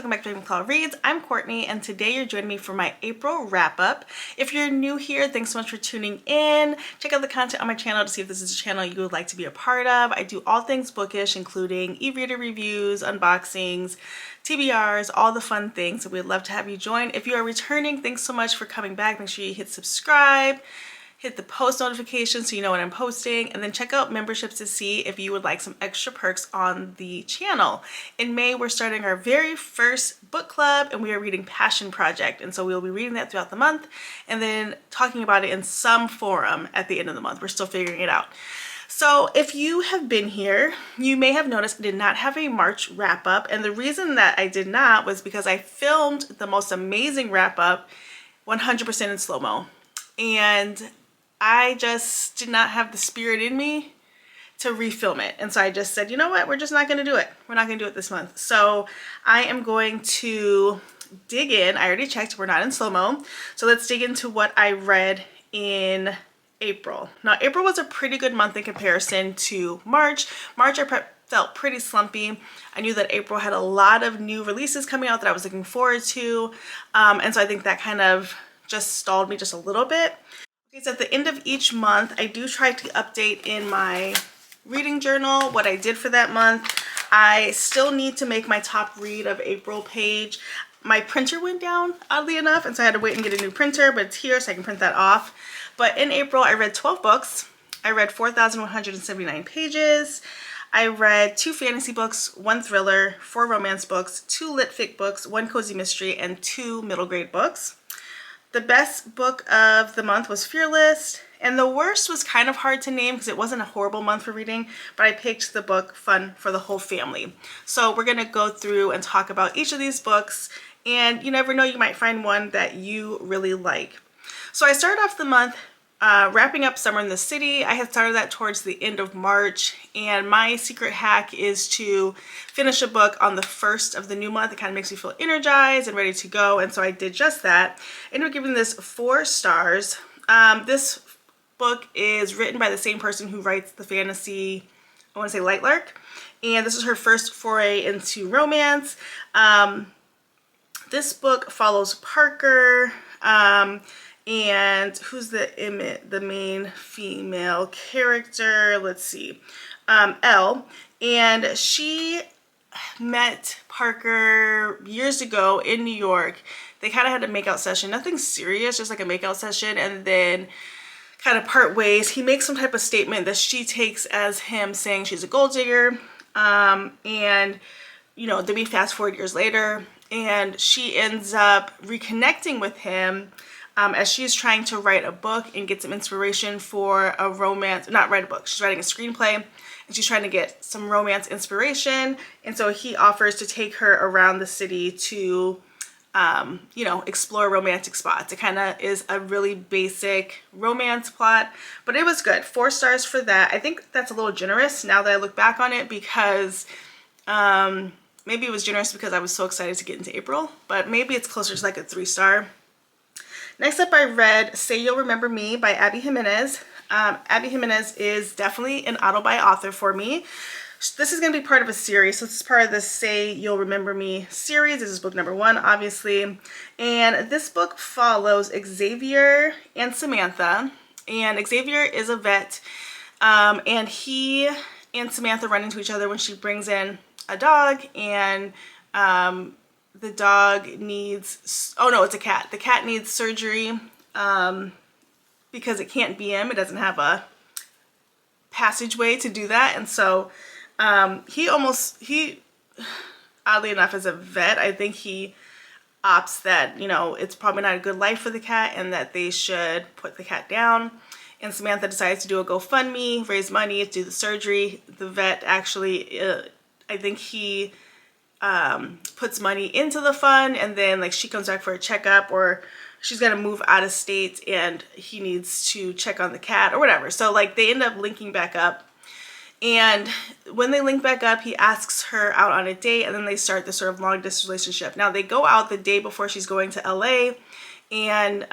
welcome back to Ravenclaw Reads. I'm Courtney and today you're joining me for my April wrap-up. If you're new here, thanks so much for tuning in. Check out the content on my channel to see if this is a channel you would like to be a part of. I do all things bookish, including e-reader reviews, unboxings, TBRs, all the fun things. So we'd love to have you join. If you are returning, thanks so much for coming back. Make sure you hit subscribe. Hit the post notification so you know when I'm posting, and then check out memberships to see if you would like some extra perks on the channel. In May, we're starting our very first book club and we are reading Passion Project, and so we'll be reading that throughout the month and then talking about it in some forum at the end of the month. We're still figuring it out. So if you have been here, you may have noticed I did not have a March wrap up, and the reason that I did not was because I filmed the most amazing wrap up 100% in slow-mo, and I just did not have the spirit in me to refilm it. And so I just said, you know what, we're just not going to do it. We're not going to do it this month. So I am going to dig in. I already checked, we're not in slow-mo. So let's dig into what I read in April. Now, April was a pretty good month in comparison to March. March I felt pretty slumpy. I knew that April had a lot of new releases coming out that I was looking forward to. And so I think that kind of just stalled me just a little bit. So at the end of each month, I do try to update in my reading journal what I did for that month. I still need to make my top read of April page. My printer went down, oddly enough, and so I had to wait and get a new printer, but it's here so I can print that off. But in April, I read 12 books. I read 4,179 pages. I read 2 fantasy books, 1 thriller, 4 romance books, 2 lit fic books, 1 cozy mystery, and 2 middle grade books. The best book of the month was Fearless, and the worst was kind of hard to name because it wasn't a horrible month for reading, but I picked the book Fun for the Whole Family. So we're going to go through and talk about each of these books, and you never know, you might find one that you really like. So I started off the month wrapping up Summer in the City. I had started that towards the end of March, and my secret hack is to finish a book on the first of the new month. It kind of makes me feel energized and ready to go, and so I did just that. I ended up giving this 4 stars. This book is written by the same person who writes the fantasy, I want to say Light Lark, and this is her first foray into romance. This book follows Parker, and who's the main female character? Let's see, Elle, and she met Parker years ago in New York. They kind of had a makeout session, nothing serious, just like a makeout session, and then kind of part ways. He makes some type of statement that she takes as him saying she's a gold digger, and you know, then we fast forward years later, and she ends up reconnecting with him as she's trying to write a book and get some inspiration for a romance, not write a book, she's writing a screenplay, and she's trying to get some romance inspiration, and so he offers to take her around the city to, you know, explore romantic spots. It kind of is a really basic romance plot, but it was good. 4 stars for that. I think that's a little generous now that I look back on it, because maybe it was generous because I was so excited to get into April, but maybe it's closer to like a 3-star. Next up, I read Say You'll Remember Me by Abby Jimenez. Abby Jimenez is definitely an auto-buy author for me. This is going to be part of a series. So this is part of the Say You'll Remember Me series. This is book number 1, obviously. And this book follows Xavier and Samantha. And Xavier is a vet. And he and Samantha run into each other when she brings in a dog. And the dog needs, oh no, it's a cat. The cat needs surgery because it can't BM. It doesn't have a passageway to do that. And so he oddly enough, as a vet, I think he opts that, you know, it's probably not a good life for the cat and that they should put the cat down. And Samantha decides to do a GoFundMe, raise money to do the surgery. The vet actually, I think he puts money into the fund, and then like she comes back for a checkup, or she's gonna move out of state and he needs to check on the cat or whatever. So like they end up linking back up, and when they link back up, he asks her out on a date, and then they start this sort of long distance relationship. Now they go out the day before she's going to LA, and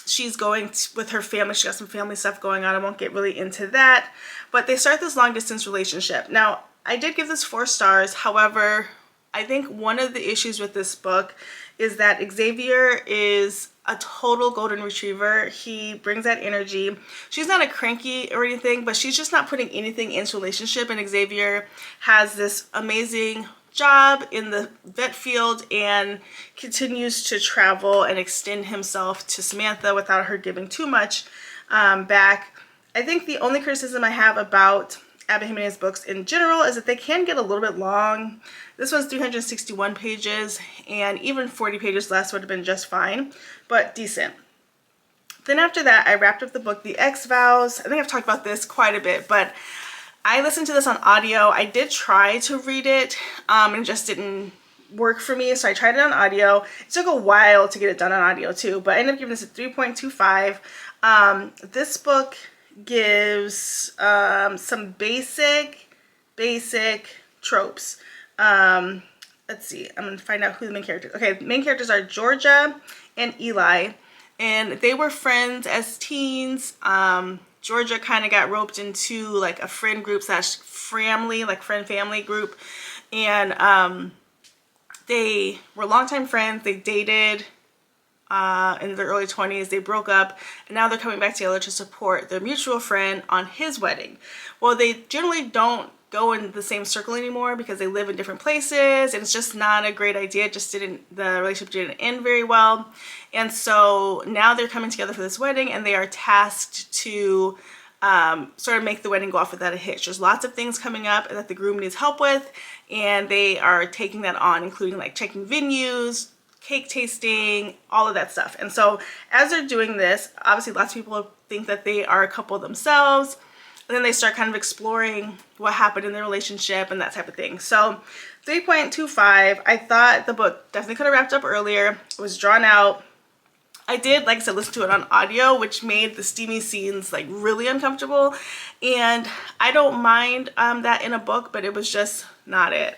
she's going with her family. She got some family stuff going on. I won't get really into that, but they start this long distance relationship. Now I did give this 4 stars. However, I think one of the issues with this book is that Xavier is a total golden retriever. He brings that energy. She's not a cranky or anything, but she's just not putting anything into relationship. And Xavier has this amazing job in the vet field and continues to travel and extend himself to Samantha without her giving too much back. I think the only criticism I have about Abba Jimenez books in general is that they can get a little bit long. This one's 361 pages, and even 40 pages less would have been just fine, but decent. Then after that, I wrapped up the book, The X-Vows. I think I've talked about this quite a bit, but I listened to this on audio. I did try to read it, and it just didn't work for me, so I tried it on audio. It took a while to get it done on audio too, but I ended up giving this a 3.25. This book gives some basic tropes. Let's see, I'm gonna find out who the main characters. Okay, the main characters are Georgia and Eli, and they were friends as teens. Georgia kind of got roped into like a friend group slash family, like friend-family group, and they were longtime friends. They dated in their early 20s. They broke up, and now they're coming back together to support their mutual friend on his wedding. Well, they generally don't go in the same circle anymore because they live in different places, and it's just not a great idea. It just didn't, the relationship didn't end very well. And so now they're coming together for this wedding, and they are tasked to sort of make the wedding go off without a hitch. There's lots of things coming up that the groom needs help with, and they are taking that on, including like checking venues, cake tasting, all of that stuff. And so as they're doing this, obviously lots of people think that they are a couple themselves, and then they start kind of exploring what happened in their relationship and that type of thing. So 3.25, I thought the book definitely could have wrapped up earlier. It was drawn out. I did, like I said, listen to it on audio, which made the steamy scenes like really uncomfortable. And I don't mind that in a book, but it was just not it.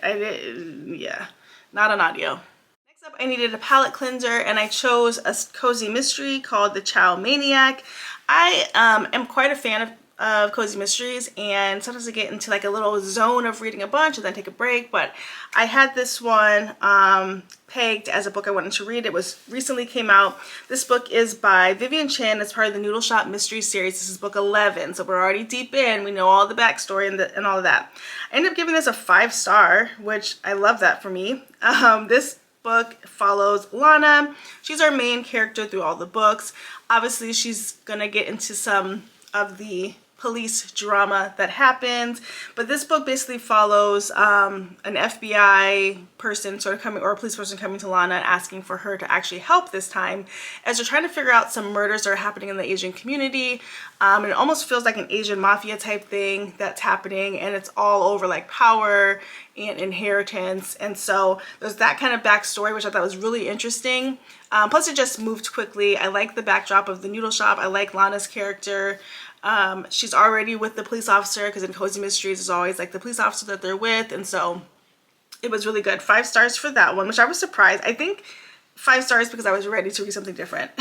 Yeah, not on audio. Next up, I needed a palette cleanser, and I chose a cozy mystery called The Chow Maniac. I am quite a fan of cozy mysteries, and sometimes I get into like a little zone of reading a bunch and then take a break, but I had this one pegged as a book I wanted to read. It was recently came out. This book is by Vivian Chin. It's part of the Noodle Shop Mystery Series. This is book 11, so we're already deep in. We know all the backstory and all of that. I ended up giving this a 5-star, which I love that for me. This book follows Lana. She's our main character through all the books. Obviously, she's gonna get into some of the police drama that happens, but this book basically follows an FBI person sort of coming, or a police person coming to Lana and asking for her to actually help this time as they're trying to figure out some murders that are happening in the Asian community. And it almost feels like an Asian mafia type thing that's happening, and it's all over like power and inheritance. And so there's that kind of backstory, which I thought was really interesting. Plus it just moved quickly. I like the backdrop of the noodle shop. I like Lana's character. She's already with the police officer, because in cozy mysteries is always like the police officer that they're with, and so it was really good. 5 stars for that one, which I was surprised. I think 5 stars because I was ready to read something different.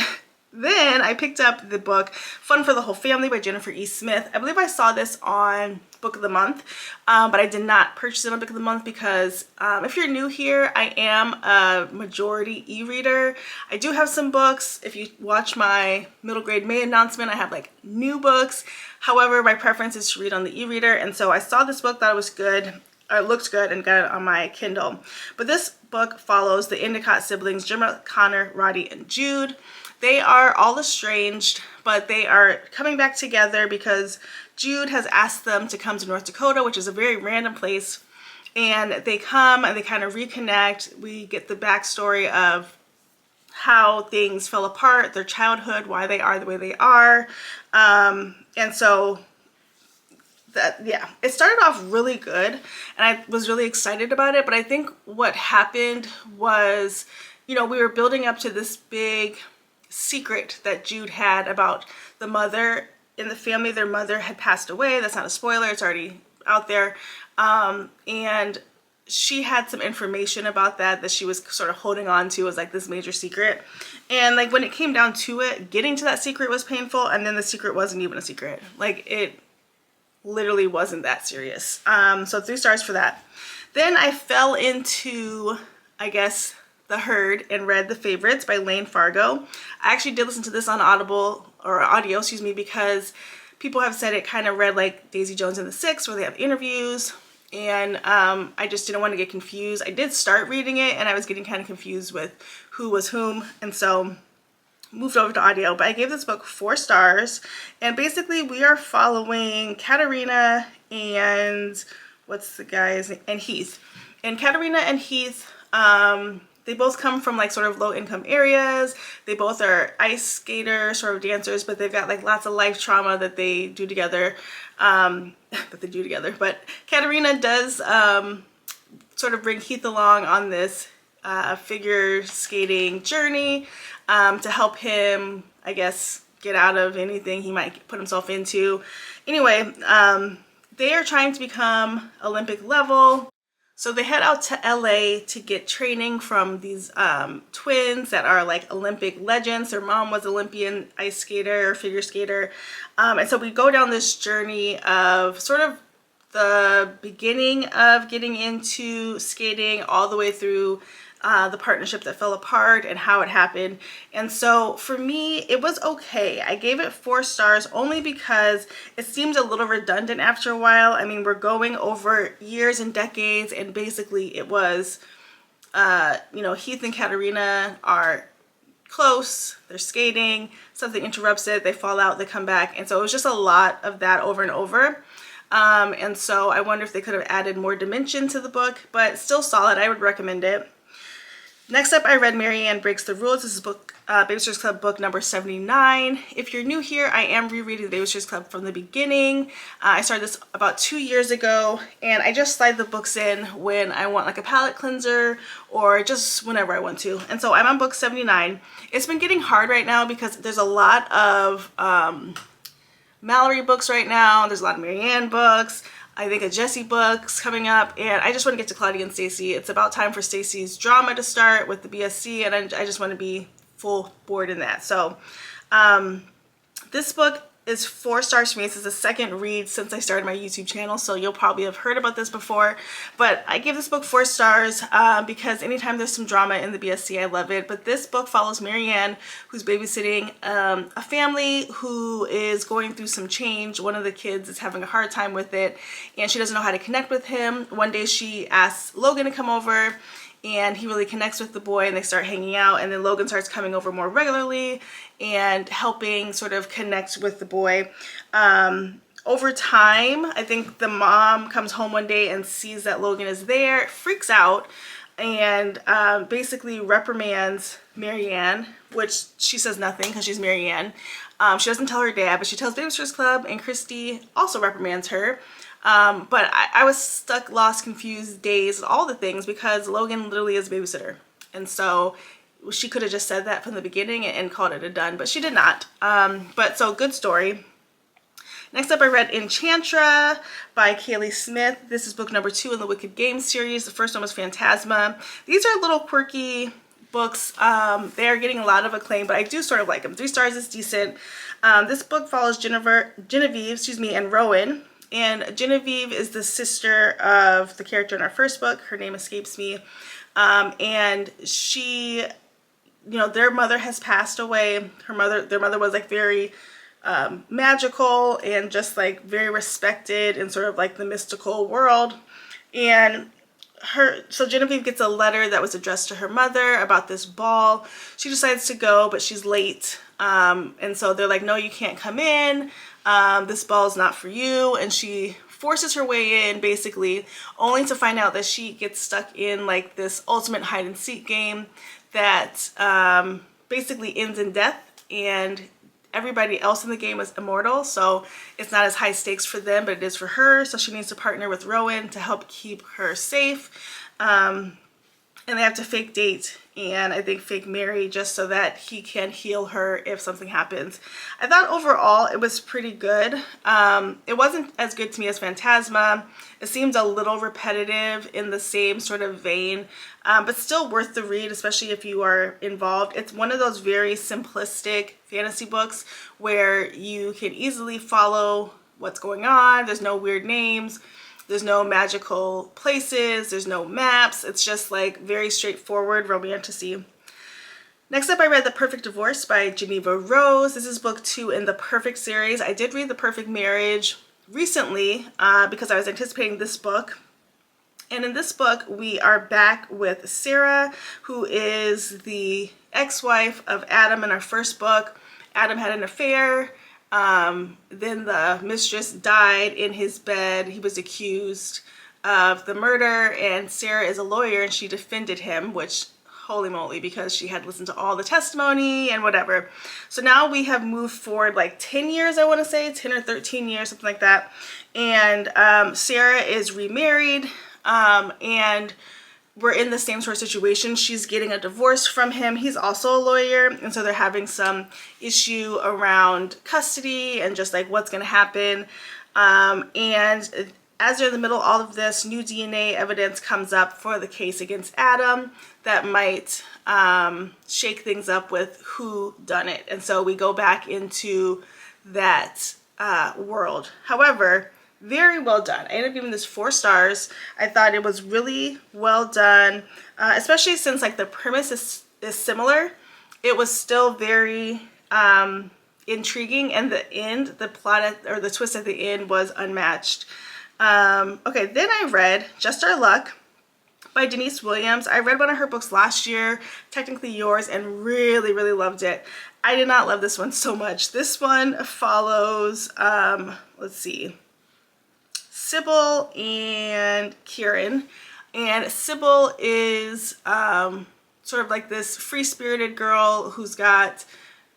Then I picked up the book Fun for the Whole Family by Jennifer E. Smith. I believe I saw this on Book of the Month, but I did not purchase it on Book of the Month because if you're new here, I am a majority e-reader. I do have some books. If you watch my middle grade May announcement, I have like new books. However, my preference is to read on the e-reader, and so I saw this book, thought it was good. It looked good, and got it on my Kindle. But this book follows the Endicott siblings, Gemma, Connor, Roddy, and Jude. They are all estranged, but they are coming back together because Jude has asked them to come to North Dakota, which is a very random place. And they come and they kind of reconnect. We get the backstory of how things fell apart, their childhood, why they are the way they are. And so yeah, it started off really good, and I was really excited about it. But I think what happened was, you know, we were building up to this big secret that Jude had about the mother in the family. Their mother had passed away. That's not a spoiler, it's already out there. And she had some information about that she was sort of holding on to as like this major secret. And like when it came down to it, getting to that secret was painful, and then the secret wasn't even a secret. Like it literally wasn't that serious. So 3 stars for that. Then I fell into, I guess, The Herd and read The Favorites by Lane Fargo. I actually did listen to this on Audible, or audio, excuse me, because people have said it kind of read like Daisy Jones and the Six, where they have interviews, and I just didn't want to get confused. I did start reading it and I was getting kind of confused with who was whom, and so moved over to audio. But I gave this book 4 stars, and basically we are following Katerina and what's the guy's name? And Heath. And Katerina and Heath, they both come from like sort of low income areas. They both are ice skaters, sort of dancers, but they've got like lots of life trauma that they do together. But Katerina does sort of bring Heath along on this figure skating journey to help him, I guess, get out of anything he might put himself into. Anyway, they are trying to become Olympic level. So they head out to LA to get training from these twins that are like Olympic legends. Their mom was Olympian ice skater, figure skater. And so we go down this journey of sort of the beginning of getting into skating all the way through the partnership that fell apart and how it happened. And so for me, it was okay. I gave it 4 stars only because it seemed a little redundant after a while. I mean, we're going over years and decades, and basically it was, you know, Heath and Katerina are close, they're skating, something interrupts it, they fall out, they come back. And so it was just a lot of that over and over. And so I wonder if they could have added more dimension to the book, but still solid. I would recommend it. Next up, I read Mary Ann Breaks the Rules. This is Babysitters Club book number 79. If you're new here, I am rereading the Babysitters Club from the beginning. I started this about 2 years ago, and I just slide the books in when I want like a palate cleanser or just whenever I want to. And so I'm on book 79. It's been getting hard right now because there's a lot of Mallory books right now. There's a lot of Mary Ann books. I think a Jessie book's coming up, and I just want to get to Claudia and Stacy. It's about time for Stacy's drama to start with the BSC, and I just want to be full board in that. So this book is 4 stars for me. This is the second read since I started my YouTube channel, so you'll probably have heard about this before. But I give this book 4 stars because anytime there's some drama in the BSC, I love it. But this book follows Mary Ann, who's babysitting a family who is going through some change. One of the kids is having a hard time with it, and she doesn't know how to connect with him. One day she asks Logan to come over, and he really connects with the boy, and they start hanging out, and then Logan starts coming over more regularly and helping sort of connect with the boy. Over time, I think the mom comes home one day and sees that Logan is there, freaks out, and basically reprimands Mary Ann, which she says nothing because she's Mary Ann. She doesn't tell her dad, but she tells Babysitters Club, and Christy also reprimands her. But I was stuck, lost, confused, dazed, all the things, because Logan literally is a babysitter. And so she could have just said that from the beginning and called it a done, but she did not. But so good story. Next up, I read Enchantra by Kaylee Smith. This is book number 2 in the Wicked Games series. The first one was Phantasma. These are little quirky books. They are getting a lot of acclaim, but I do sort of like them. 3 stars is decent. This book follows Genevieve, and Rowan. And Genevieve is the sister of the character in our first book. Her name escapes me. And she, you know, their mother has passed away. Their mother was like very magical and just like very respected in sort of like the mystical world. And so Genevieve gets a letter that was addressed to her mother about this ball. She decides to go, but she's late. And so they're like, no, you can't come in. This ball is not for you. And she forces her way in, basically, only to find out that she gets stuck in like this ultimate hide and seek game that basically ends in death, and everybody else in the game is immortal, so it's not as high stakes for them, but it is for her. So she needs to partner with Rowan to help keep her safe. And they have to fake date, and I think fake marry, just so that he can heal her if something happens. I thought overall it was pretty good. It wasn't as good to me as Phantasma. It seemed a little repetitive in the same sort of vein, but still worth the read, especially if you are involved. It's one of those very simplistic fantasy books where you can easily follow what's going on. There's no weird names. There's no magical places, there's no maps. It's just like very straightforward romantasy. Next up, I read The Perfect Divorce by Geneva Rose. This is book 2 in the Perfect series. I did read The Perfect Marriage recently because I was anticipating this book. And in this book, we are back with Sarah, who is the ex-wife of Adam in our first book. Adam had an affair. Then the mistress died in his bed. He was accused of the murder, and Sarah is a lawyer and she defended him, which holy moly, because she had listened to all the testimony and whatever. So now we have moved forward like 10 years, I want to say 10 or 13 years, something like that. And Sarah is remarried, and we're in the same sort of situation. She's getting a divorce from him. He's also a lawyer, and so they're having some issue around custody and just like what's going to happen. And as they're in the middle of all of this, new DNA evidence comes up for the case against Adam that might shake things up with who done it. And so we go back into that world. However, very well done. I ended up giving this 4 stars. I thought it was really well done, especially since like the premise is similar. It was still very intriguing, and the plot or the twist at the end was unmatched. Okay, then I read Just Our Luck by Denise Williams. I read one of her books last year, Technically Yours, and really, really loved it. I did not love this one so much. This one follows, let's see, Sybil and Kieran. And Sybil is sort of like this free-spirited girl who's got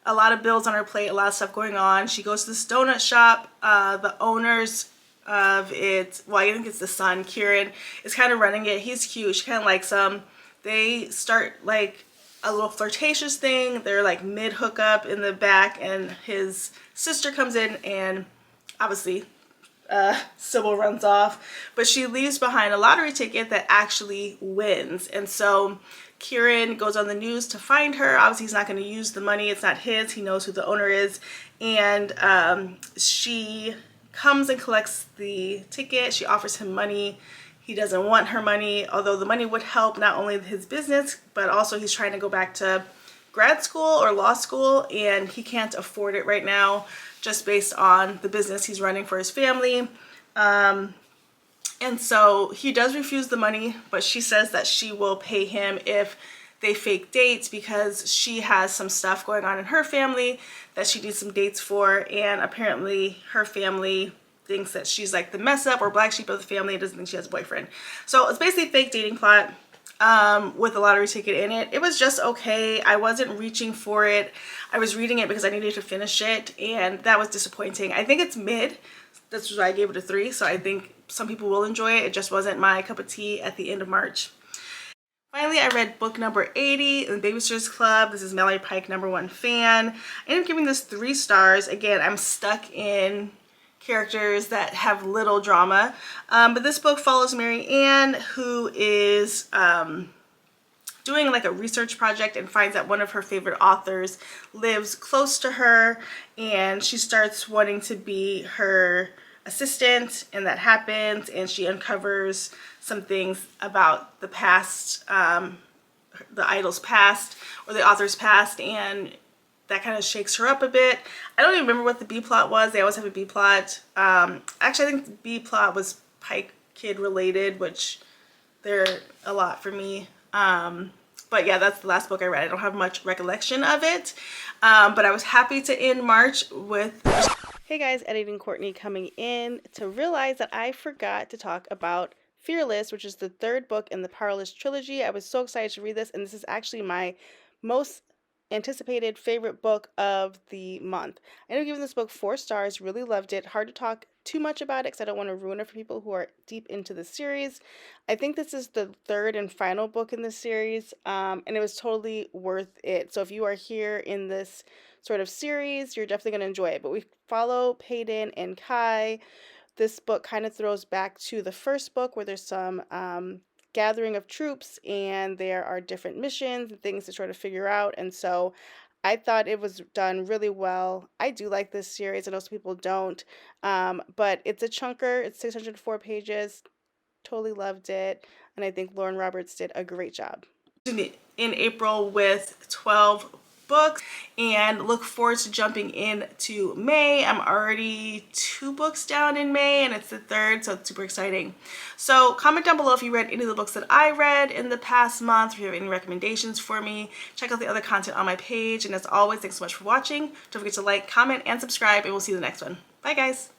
a lot of bills on her plate, a lot of stuff going on. She goes to this donut shop. The owners of it, well, I think it's the son, Kieran, is kind of running it. He's cute. She kind of likes him. They start like a little flirtatious thing. They're like mid hookup in the back, and his sister comes in, and obviously Sybil runs off, but she leaves behind a lottery ticket that actually wins. And so Kieran goes on the news to find her. Obviously he's not going to use the money, it's not his, he knows who the owner is. And she comes and collects the ticket. She offers him money. He doesn't want her money, although the money would help not only his business, but also he's trying to go back to grad school or law school, and he can't afford it right now just based on the business he's running for his family. And so he does refuse the money, but she says that she will pay him if they fake dates, because she has some stuff going on in her family that she needs some dates for, and apparently her family thinks that she's like the mess up or black sheep of the family and doesn't think she has a boyfriend. So it's basically a fake dating plot with a lottery ticket in it. It was just okay. I wasn't reaching for it. I was reading it because I needed to finish it, and that was disappointing. I think it's mid. That's why I gave it a 3. So I think some people will enjoy it. It just wasn't my cup of tea at the end of March. Finally, I read book number 80 in the Babysitters Club. This is Mallory Pike, #1 fan. I ended up giving this 3 stars. Again, I'm stuck in characters that have little drama. But this book follows Mary Ann, who is doing like a research project and finds that one of her favorite authors lives close to her, and she starts wanting to be her assistant, and that happens, and she uncovers some things about the past, the idol's past or the author's past, and that kind of shakes her up a bit. I don't even remember what the B plot was. They always have a B plot. Actually, I think the B plot was Pike Kid related, which they're a lot for me. But yeah, that's the last book I read. I don't have much recollection of it, but I was happy to end March with... Hey guys, Editing Courtney coming in to realize that I forgot to talk about Fearless, which is the 3rd book in the Powerless trilogy. I was so excited to read this, and this is actually my most anticipated favorite book of the month. I ended up giving this book 4 stars, really loved it. Hard to talk too much about it because I don't want to ruin it for people who are deep into the series. I think this is the 3rd and final book in the series, and it was totally worth it. So if you are here in this sort of series, you're definitely going to enjoy it. But we follow Payton and Kai. This book kind of throws back to the first book where there's some gathering of troops, and there are different missions and things to try to figure out. And so I thought it was done really well. I do like this series. I know some people don't, but it's a chunker. It's 604 pages. Totally loved it, and I think Lauren Roberts did a great job. In April with 12 books, and look forward to jumping into May. I'm already 2 books down in May and it's the third, so it's super exciting. So comment down below if you read any of the books that I read in the past month, if you have any recommendations for me. Check out the other content on my page, and as always, thanks so much for watching. Don't forget to like, comment, and subscribe, and we'll see you in the next one. Bye guys.